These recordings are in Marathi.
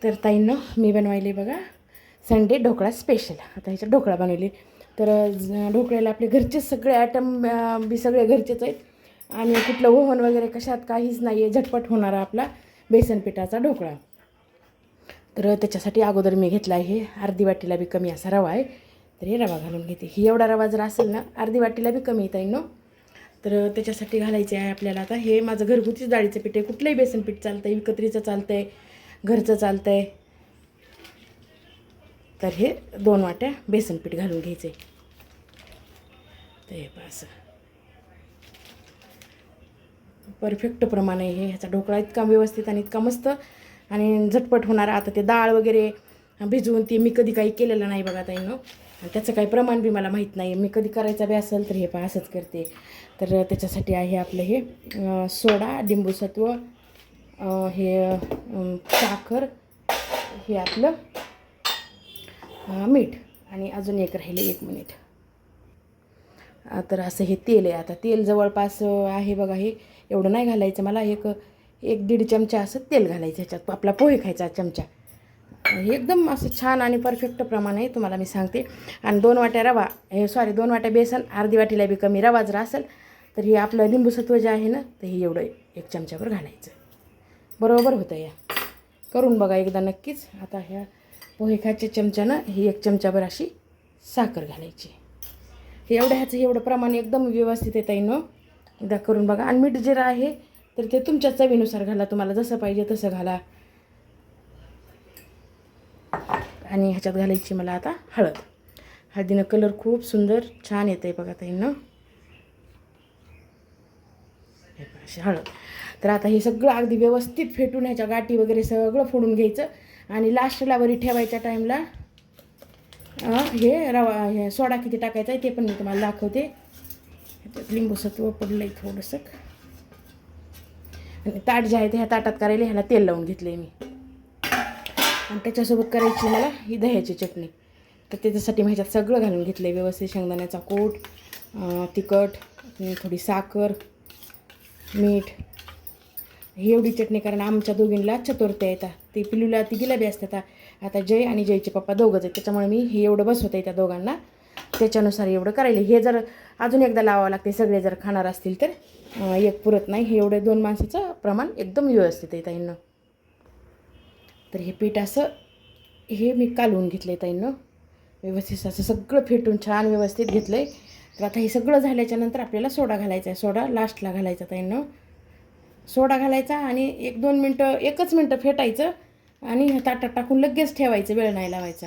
तर ताईंनो मी बनवायले बघा संडे ढोकळा स्पेशल. आता ह्याच्यात ढोकळा बनवले. तर ढोकळ्याला आपले घरचेच सगळे आयटम बी सगळे घरचेच आहेत आणि कुठलं ओव्हन वगैरे कशात काहीच नाही आहे. झटपट होणारा आपला बेसन पिठाचा ढोकळा. तर त्याच्यासाठी अगोदर मी घेतला आहे अर्धी वाटीला बी कमी असा रवा आहे. तर हे रवा घालून घेते. ही एवढा रवा जर असेल ना अर्धी वाटीला बी कमी ताईंनो. तर त्याच्यासाठी घालायचे आहे आपल्याला. आता हे माझं घरगुतीच डाळीचं पीठ आहे. कुठलंही बेसन पीठ चालतं आहे, विकत्रीचं चालतं आहे, घरचं चालतं आहे. तर हे 2 वाट्या बेसन पीठ घालून घ्यायचं आहे. तर हे असं परफेक्ट प्रमाण आहे हे. ह्याचा ढोकळा इतका व्यवस्थित आणि इतका मस्त आणि झटपट होणारा. आता ते डाळ वगैरे भिजवून ते मी कधी काही केलेलं नाही बघा ताईंनो. आणि त्याचं काही प्रमाण बी मला माहीत नाही. मी कधी करायचा बी असेल तर हे पहा असंच करते. तर त्याच्यासाठी आहे आपलं हे सोडा, लिंबूसत्व, हे साखर, हे आपलं मीठ आणि अजून एक राहिले 1 मिनिट. तर असं हे तेल आहे. आता तेल जवळपास आहे बघा. हे एवढं नाही घालायचं मला. 1-1.5 चमचा असं तेल घालायचं ह्याच्यात. आपला पोहे खायचा चमचा. हे एकदम असं छान आणि परफेक्ट प्रमाण आहे तुम्हाला मी सांगते. आणि 2 वाट्या रवा, 2 वाट्या बेसन, अर्धी वाटीला बी कमी रवा जर असेल तर हे आपलं लिंबूसत्व जे आहे ना तर हे एवढं 1 चमच्यावर घालायचं. बरोबर होतं. या करून बघा एकदा नक्कीच. आता ह्या पोहे खायच्या चमच्यानं ही 1 चमच्याभर अशी साखर घालायची. हे ह्याचं एवढं प्रमाण एकदम व्यवस्थित आहे ताईंनो. एकदा करून बघा. आणि मीठ जिरं आहे तर ते तुमच्या चवीनुसार घाला. तुम्हाला जसं पाहिजे तसं घाला. आणि ह्याच्यात घालायची मला आता हळद. हळदीनं कलर खूप सुंदर छान येतं आहे बघा ताईंनो. अशी हळद. तर आता हे सगळं अगदी व्यवस्थित फेटून ह्याच्या गाठी वगैरे सगळं फोडून घ्यायचं. आणि लास्टला वरी ठेवायच्या टाईमला हे रवा, हे सोडा किती टाकायचा आहे ते पण मी तुम्हाला दाखवते. ह्याच्यात लिंबूसत्व पडलं आहे थोडंसं. आणि ताट जे आहे ते ह्या ताटात करायला ह्याला तेल लावून घेतलं आहे मी. आणि त्याच्यासोबत करायची मला ही दह्याची चटणी. तर त्याच्यासाठी मी ह्याच्यात सगळं घालून घेतलं आहे व्यवस्थित. शेंगदाण्याचा कूट, तिखट, थोडी साखर, मीठ. ही एवढी चटणी कारण आमच्या दोघींना चतुर्थ्या येतात. ती पिलूला ती गिलाबी असतात. आता जय आणि जयचे पप्पा दोघंच आहेत. त्याच्यामुळे मी हे एवढं बसवते त्या दोघांना. त्याच्यानुसार एवढं करायला. हे जर अजून एकदा लावावं लागते सगळे जर खाणार असतील तर. एक पुरत नाही. हे एवढं 2 माणसाचं प्रमाण एकदम व्यवस्थित आहे ताईंनो. तर हे पीठ असं हे मी कालवून घेतलं आहे ताईंनो. व्यवस्थित असं सगळं फेटून छान व्यवस्थित घेतलं आहे. तर आता हे सगळं झाल्याच्यानंतर आपल्याला सोडा घालायचा आहे. सोडा लास्टला घालायचा ताईंनो. सोडा घालायचा आणि 1-2 मिनटं, 1च मिनटं फेटायचं आणि ताटात टाकून लगेच ठेवायचं. वेळ नाही लावायचा.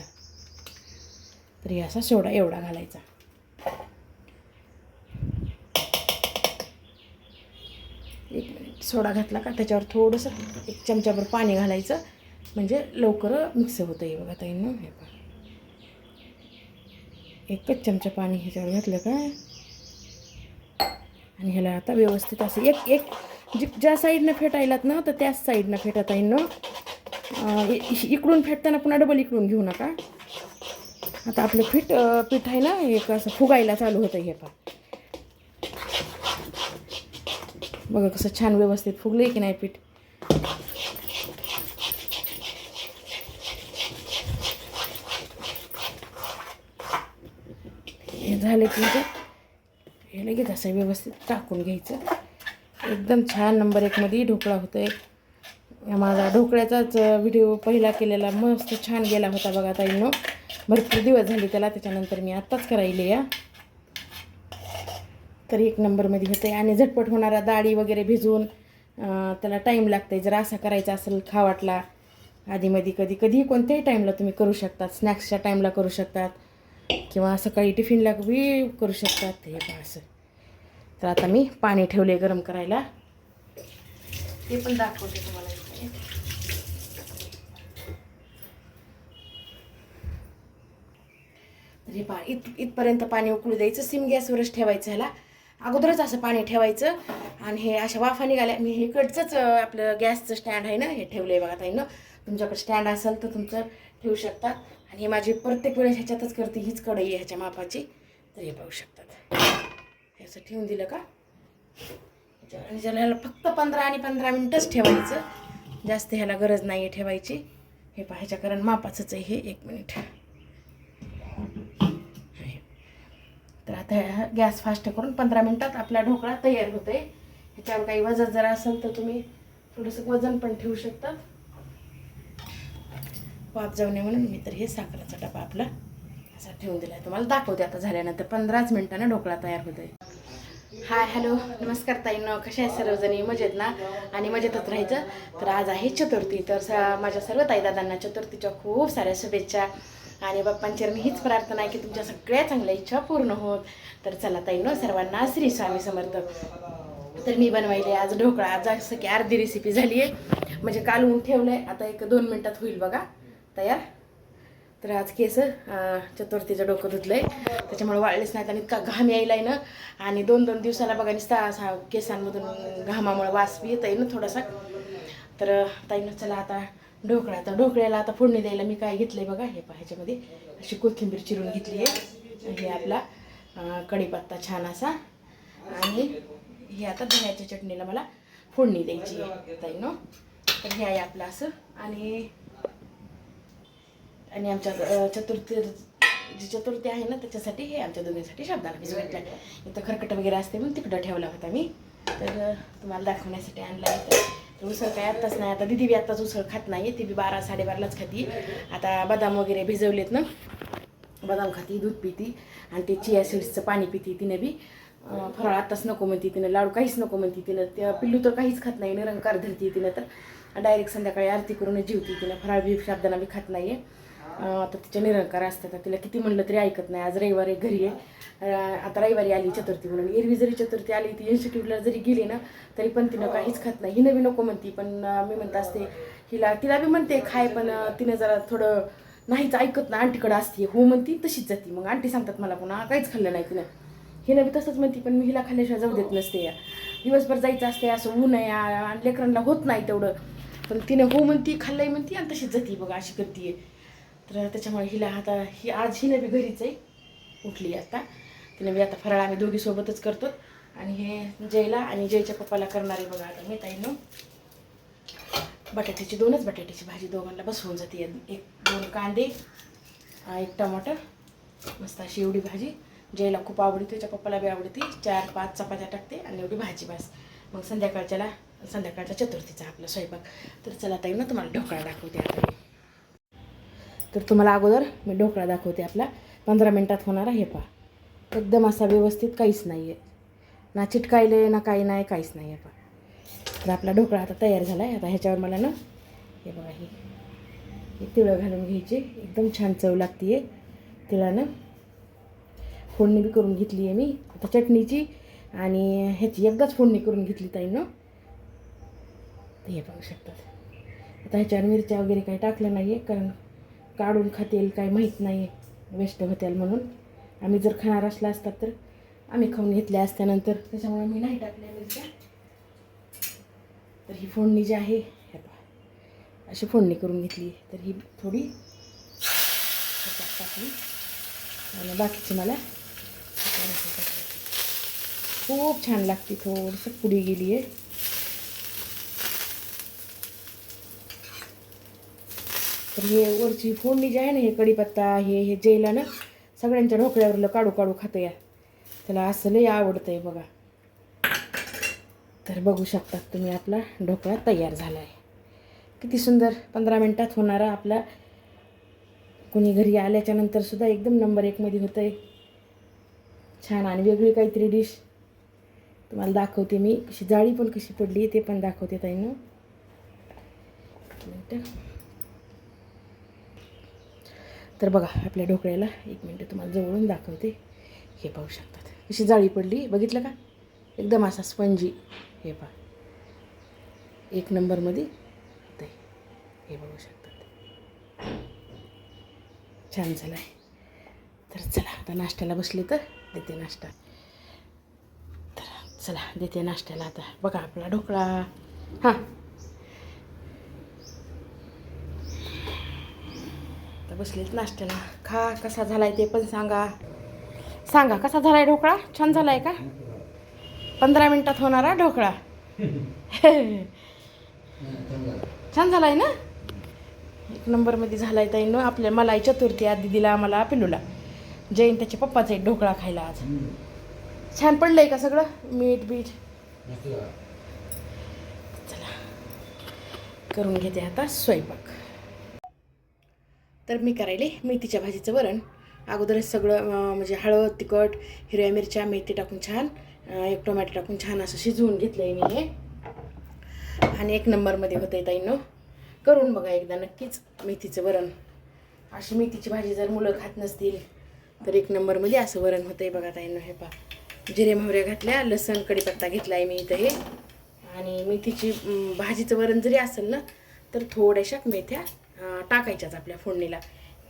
तर हे असा सोडा एवढा घालायचा. सोडा घातला का त्याच्यावर थोडंसं 1 चमच्याभर पाणी घालायचं म्हणजे लवकर मिक्स होतं आहे बघा ताईंनो. हे बघा 1च चमचा पाणी ह्याच्यावर घातलं का आणि ह्याला आता व्यवस्थित असं एक ज्या साईडनं फेटायलात ना तर त्याच साईडनं फेटा ताईंनो. इकडून फेटताना पुन्हा डबल इकडून घेऊ नका. आता आपलं पीठ आहे ना एक असं फुगायला चालू होतं. हे पहा बघा कसं छान व्यवस्थित फुगलं आहे की नाही पीठ. हे झालं की हे लगेच असं व्यवस्थित टाकून घ्यायचं. एकदम छान नंबर 1 मध्ये ढोकळा होतो आहे. माझा ढोकळ्याचाच व्हिडिओ पहिला केलेला मस्त छान गेला होता बघा ताईंनो. भरपूर दिवस झाले त्याला. त्याच्यानंतर मी आत्ताच करायले या. तर 1 नंबरमध्ये होतं आहे. आणि झटपट होणारा. डाळी वगैरे भिजवून त्याला टाईम लागते. जर असा करायचा असेल खावाटला आधीमध्ये कधी कोणत्याही टाईमला तुम्ही करू शकतात. स्नॅक्सच्या टाईमला करू शकतात किंवा सकाळी टिफिनला बी करू शकतात. हे पहा असं. तर आता मी पाणी ठेवले गरम करायला. ते पण दाखवते तुम्हाला. तर हे पहा इथपर्यंत पाणी उकळू द्यायचं. सिम गॅसवरच ठेवायचं. ह्याला अगोदरच असं पाणी ठेवायचं. आणि हे अशा वाफा निघाल्या. मी हे इकडचंच आपलं गॅसचं स्टँड आहे ना हे ठेवलं आहे बघा ताईंनो. तुमच्याकडे स्टँड असेल तर तुमचं ठेवू शकतात. आणि हे माझी प्रत्येक वेळेस ह्याच्यातच करते. हीच कढई आहे ह्याच्या मापाची. तर हे पाहू शकतात. हे असं ठेवून दिलं का ह्याला फक्त 15 मिनिटच ठेवायचं. जास्त ह्याला गरज नाही आहे ठेवायची. हे पहा ह्याच्या कारण मापाचंच आहे हे. 1 मिनिट. तर आता गॅस फास्ट करून 15 मिनिटात आपला ढोकळा तयार होतोय. ह्याच्यावर काही वजन जर असेल तर तुम्ही थोडंसं वजन पण ठेवू शकता. वाफ जाऊ नये म्हणून मी तर हे साखरेचा डबा आपला असा ठेवून दिला आहे. तुम्हाला दाखवते आता झाल्यानंतर 15च मिनिटानं ढोकळा तयार होतोय. हाय हॅलो नमस्कार ताईंनो, कशा आहेत सर्वजणी? मजेत ना? आणि मजेतच राहायचं. तर आज आहे चतुर्थी. तर माझ्या सर्व ताईदादांना चतुर्थीच्या खूप साऱ्या शुभेच्छा. आणि बाप्पांचरणी हीच प्रार्थना आहे की तुमच्या सगळ्या चांगल्या इच्छा पूर्ण होत. तर चला ताईंनो, सर्वांना श्री स्वामी समर्थ. तर मी बनवायले आज ढोकळा. आज जसं की अर्धी रेसिपी झाली आहे, म्हणजे कालवून ठेवलं आहे. आता 1-2 मिनिटात होईल बघा तयार. तर आज केस चतुर्थीचं डोकं धुतलं आहे, त्याच्यामुळे वाळलेच नाहीत. आणि इतका घाम यायला आहे ना. आणि 2-2 दिवसाला बघा नुसता असा केसांमधून घामामुळे वास बी येत आहे ना थोडासा. तर ताईनं चला आता ढोकळा. तर ढोकळ्याला आता फोडणी द्यायला मी काय घेतलं आहे बघा. हे पहा ह्याच्यामध्ये अशी कोथिंबीर चिरून घेतली आहे. हे आपला कढीपत्ता छान असा. आणि हे आता दह्याच्या चटणीला मला फोडणी द्यायची आहे ताईनं. तर हे आहे आपलं असं. आणि आमच्या जी चतुर्थी आहे ना त्याच्यासाठी हे आमच्या दोघींसाठी शब्दाला भिजवायला इथं खरकट वगैरे असते म्हणून तिकडं ठेवला होता मी. तर तुम्हाला दाखवण्यासाठी आणला आहे. तर उसळ काय आत्ताच नाही. आता दिदी बी आत्ताच उसळ खात नाही, ती बी 12-12:30लाच खाती. आता बदाम वगैरे भिजवलेत ना, बदाम खाती, दूध पिती. आणि ते चिया सीड्सचं पाणी पिती. तिने बी फराळ आत्ताच नको म्हणती तिनं, लाडू काहीच नको म्हणती तिनं. त्या पिल्लू तर काहीच खात नाही, निरंकार धरती तिनं. तर डायरेक्ट संध्याकाळी आरती करून जेवती तिनं. फराळ बी शब्दांना बी खात नाही आहे. आता तिच्या निरंकार असतात, तिला किती म्हणलं तरी ऐकत नाही. आज रविवारी घरी आहे. आता रविवारी आली चतुर्थी म्हणून. एरवी जरी चतुर्थी आली ती इन्स्टिट्यूटला जरी गेली ना तरी पण तिनं काहीच खात नाही. हिनं बी नको म्हणती, पण मी म्हणत असते तिला बी म्हणते खाय, पण तिनं जरा थोडं नाहीच ऐकत ना. आंटीकडं असते हो म्हणती, तशीच जाती. मग आंटी सांगतात मला पुन्हा काहीच खाल्लं नाही तिनं. हिनं बी तसंच म्हणती, पण मी हिला खाल्ल्याशिवाय जाऊ देत नसते. दिवसभर जायचं असते, असं ऊन आहे आणि लेकरांना होत नाही तेवढं. पण तिनं हो म्हणती, खाल्लंय म्हणती आणि तशीच जाती बघा, अशी करते. तर त्याच्यामुळे हिला आता आज हिनं बी घरीच आहे, उठली आता. तिनं बी आता फराळ आम्ही दोघी सोबतच करतो. आणि हे जयला आणि जयच्या पप्पाला करणार आहे बघा आता मी ताईनं. बटाट्याची 2च बटाट्याची भाजी दोघांना बसवून जाते. 1-2 कांदे, 1 टमाटर, मस्त अशी एवढी भाजी. जयला खूप आवडते, त्याच्या पप्पाला बी आवडते. 4-5 चपात्या टाकते आणि एवढी भाजी बस. मग संध्याकाळच्या चतुर्थीचा आपला स्वयंपाक. तर चला ताईनं तुम्हाला ढोकळा दाखवते आता. तर तुम्हाला अगोदर मी ढोकळा दाखवते आपला 15 मिनिटात होणारा. हे पहा एकदम असा व्यवस्थित, काहीच नाही आहे ना, चिटकायले ना काही नाही, काहीच नाही आहे पहा. तर आपला ढोकळा आता तयार झाला आहे. आता ह्याच्यावर मला ना हे बघा हे तिळं घालून घ्यायचे, एकदम छान चव लागते आहे तिळानं. फोडणी बी करून घेतली आहे मी आता चटणीची आणि ह्याची एकदाच फोडणी करून घेतली ताईनं. हे बघू शकतात. आता ह्याच्यावर मिरच्या वगैरे काही टाकलं नाही आहे, कारण काढून खातील काही माहीत नाही, वेस्ट होतील म्हणून. आम्ही जर खाणार असला असतात तर आम्ही खाऊन घेतल्या असत्यानंतर, त्याच्यामुळे मी नाही टाकल्या मिरच्या. तर ही फोडणी जी आहे हे पहा अशी फोडणी करून घेतली. तर ही थोडी टाकली आणि बाकीची मला खूप छान लागते. थोडंसं पुडी गेली आहे. तर हे वरची फोडणी जी आहे ना, हे कढीपत्ता हे जयला ना सगळ्यांच्या ढोकळ्यावरलं काढू खातं या. त्याला असं लय आवडतं आहे बघा. तर बघू शकतात तुम्ही आपला ढोकळा तयार झाला आहे. किती सुंदर 15 मिनिटात होणारा आपला. कोणी घरी आल्याच्या नंतर सुद्धा एकदम नंबर 1 मध्ये होतं आहे. छान आणि वेगळी काहीतरी डिश तुम्हाला दाखवते मी. कशी जाळी पण कशी पडली ते पण दाखवते ताईनं. तर बघा आपल्या ढोकळ्याला 1 मिनिट तुम्हाला जवळून दाखवते. हे पाहू शकतात कशी जाळी पडली, बघितलं का? एकदम असा स्पंजी. हे पहा 1 नंबरमध्ये होतं. हे बघू शकतात छान झालं आहे. तर चला आता नाश्त्याला बसले तर देते नाश्ता. तर चला देते नाश्त्याला आता. बघा आपला ढोकळा. हां तर बसलेत नाश्त्याला. खा, कसा झाला आहे ते पण सांगा कसा झाला आहे ढोकळा. छान झाला आहे का? 15 मिनिटात होणारा ढोकळा. छान झाला आहे ना? एक नंबरमध्ये झाला आहे ताईनं. आपल्या मला चतुर्थी आधी दिला आम्हाला पिल्लूला. जैन त्याच्या पप्पाचा एक ढोकळा खायला आज. छान पडलंय का सगळं मीठ बीठ. चला करून घेते आता स्वयंपाक. तर मी करायले मेथीच्या भाजीचं वरण. अगोदरच सगळं म्हणजे हळद तिखट हिरव्या मिरच्या मेथी टाकून छान एक टोमॅटो टाकून छान असं शिजवून घेतलं आहे मी हे. आणि एक नंबरमध्ये होतं आहे ताईनं. करून बघा एकदा नक्कीच मेथीचं वरण. अशी मेथीची भाजी जर मुलं खात नसतील तर एक नंबरमध्ये असं वरण होतं आहे बघा ताईनं. हे पहा जिरे मोहऱ्या घातल्या लसण कढीपत्ता घेतला आहे मी इथं हे. आणि मेथीची भाजीचं वरण जरी असेल ना तर थोड्याशा मेथ्या टाकायच्याच आपल्या फोडणीला.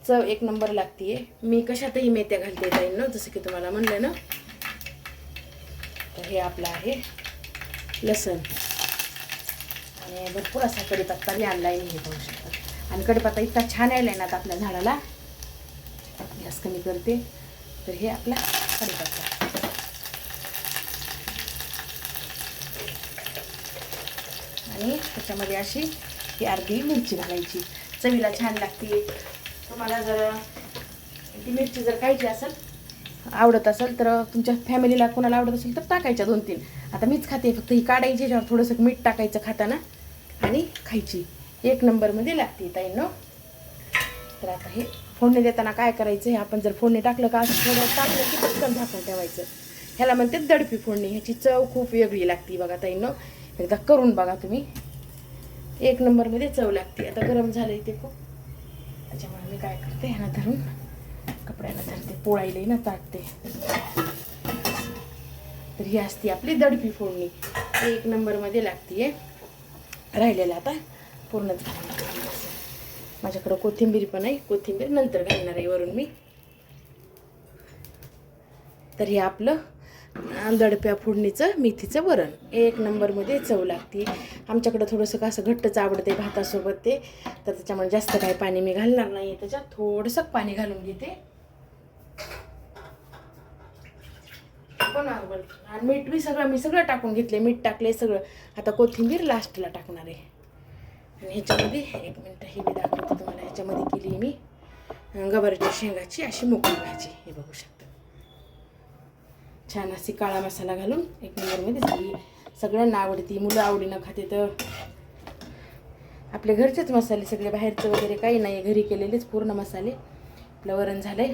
चव एक नंबर लागते आहे. मी कशातही मेथ्या घालते ताईनं जसं की तुम्हाला म्हणलं ना. तर हे आपलं आहे लसण आणि भरपूर असा कढीपत्ता बी आणला आहे हे पाहू शकता. आणि कढीपत्ता इतका छान यायला आहे ना आता आपल्या झाडाला. गॅस कमी करते. तर हे आपला कढीपत्ता आणि त्याच्यामध्ये अशी ही अर्धी मिरची घालायची. चवीला छान लागते. तुम्हाला जर ती मिरची जर खायची असेल आवडत असेल तर तुमच्या फॅमिलीला कोणाला आवडत असेल तर टाकायच्या 2-3. आता मीच खाते फक्त ही काढायची याच्यावर थोडंसं मीठ टाकायचं खाताना आणि खायची. एक नंबरमध्ये लागते ताईंनो. तर आता हे फोडणी देताना काय करायचं हे आपण जर फोडणी टाकलं का असं थोडं टाकलं की पटकन झाकून ठेवायचं. ह्याला म्हणते दडपी फोडणी. ह्याची चव खूप वेगळी लागते बघा ताईंनो. एकदा करून बघा तुम्ही. एक नंबरमध्ये चव लागते. आता गरम झालं ते खूप त्याच्यामुळे मी काय करते ह्याला धरून कपड्याला धरते पोळायला ना ताटते. तर ही असते आपली दडपी फोडणी. एक नंबरमध्ये लागते. राहिलेलं आता पूर्णच घालून माझ्याकडं कोथिंबीर पण आहे. कोथिंबीर नंतर घालणार आहे वरून मी. तर हे आपलं दडप्या फोडणीचं मेथीचं वरण एक नंबरमध्ये चव लागते. आमच्याकडं थोडंसं कसं घट्टच आवडते भातासोबत ते. तर त्याच्यामुळे जास्त काही पाणी मी घालणार नाही. त्याच्यात थोडंसं पाणी घालून घेते. आणि मीठ बी सगळं मी टाकून घेतले. मीठ टाकले सगळं. आता कोथिंबीर लास्टला टाकणार आहे. आणि ह्याच्यामध्ये एक मिनटं हे मी दाखवते तुम्हाला. ह्याच्यामध्ये केली मी गवारीच्या शेंगाची अशी मोकळी भाजी. हे बघू शकता. छान अशी काळा मसाला घालून एक नंबरमध्ये झाली. सगळ्यांना आवडती. मुलं आवडीनं खाते. तर आपले घरचेच मसाले सगळे बाहेरचं वगैरे काही नाही. घरी केलेलेच पूर्ण मसाले. आपलं वरण झालंय.